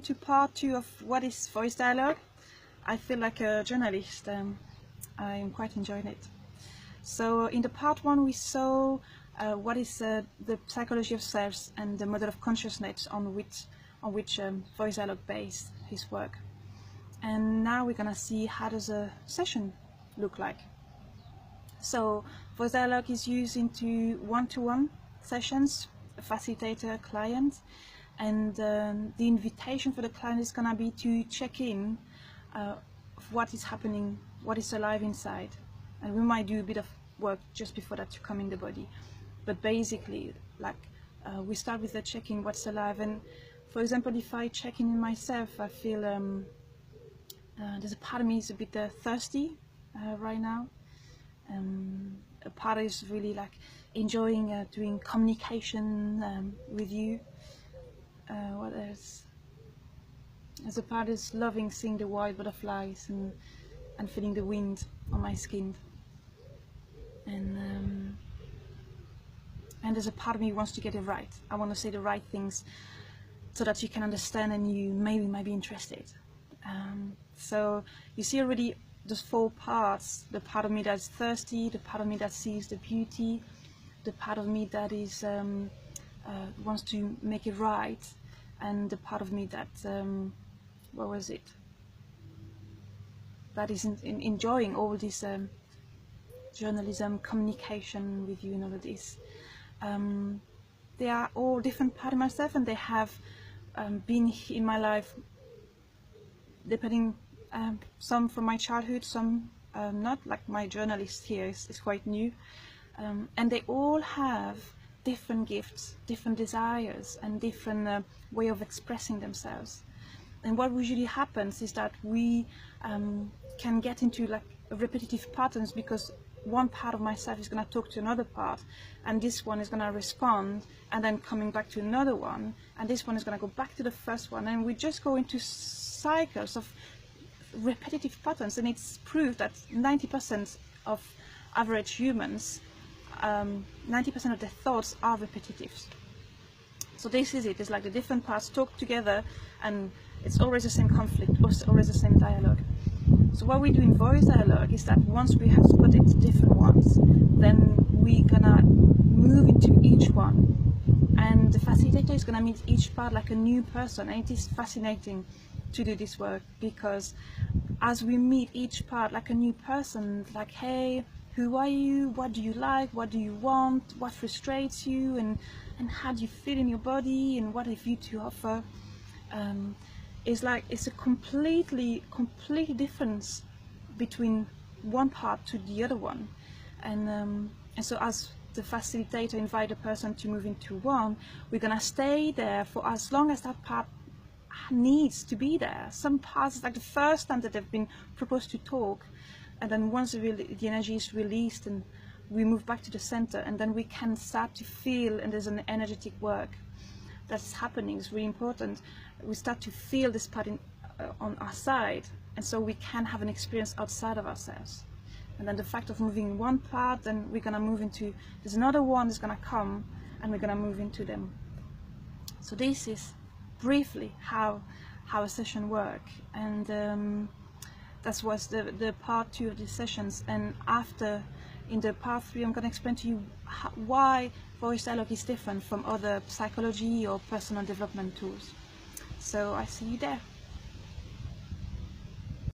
To part two of what is voice dialogue. I feel like a journalist. I'm quite enjoying it. So in the part one we saw what is the psychology of selves and the model of consciousness on which voice dialogue based his work. And now we're gonna see how does a session look like. So voice dialogue is used into one-to-one sessions, a facilitator, client, and the invitation for the client is gonna be to check in of what is happening, what is alive inside, and we might do a bit of work just before that to come in the body. But basically, like we start with the check-in, what's alive. And for example, if I check in myself, I feel there's a part of me is a bit thirsty right now. A part is really like enjoying doing communication with you. What else? As a part is loving seeing the white butterflies and feeling the wind on my skin. And there's a part of me who wants to get it right. I want to say the right things so that you can understand and you maybe might be interested. So you see already those four parts: the part of me that's thirsty, the part of me that sees the beauty, the part of me that is wants to make it right, and the part of me that what was it? That is enjoying all this journalism, communication with you, and all of this. They are all different parts of myself, and they have been in my life, depending. Some from my childhood, some not. Like my journalist here is quite new, and they all have different gifts, different desires, and different way of expressing themselves. And what usually happens is that we can get into like repetitive patterns, because one part of myself is going to talk to another part, and this one is going to respond, and then coming back to another one, and this one is going to go back to the first one, and we just go into cycles of repetitive patterns. And it's proved that 90% of average humans, 90% of their thoughts are repetitive. So this is it. It's like the different parts talk together, and it's always the same conflict, always the same dialogue. So what we do in voice dialogue is that once we have spotted different ones, then we're gonna move into each one, and the facilitator is gonna meet each part like a new person. And it is fascinating to do this work, because as we meet each part like a new person, like, hey, who are you, what do you like, what do you want, what frustrates you, and how do you feel in your body, and what have you to offer. It's like it's a completely difference between one part to the other one. And so as the facilitator invite a person to move into one, we're gonna stay there for as long as that part needs to be there. Some parts, like the first time that they've been proposed to talk, and then once the energy is released, and we move back to the center, and then we can start to feel, and there's an energetic work that's happening. It's really important. We start to feel this part on our side, and so we can have an experience outside of ourselves. And then the fact of moving one part, then we're gonna move into, there's another one that's gonna come, and we're gonna move into them. So this is briefly how a session works, and that was the part two of the sessions. And after, in the part three, I'm going to explain to you why voice dialogue is different from other psychology or personal development tools. So I see you there.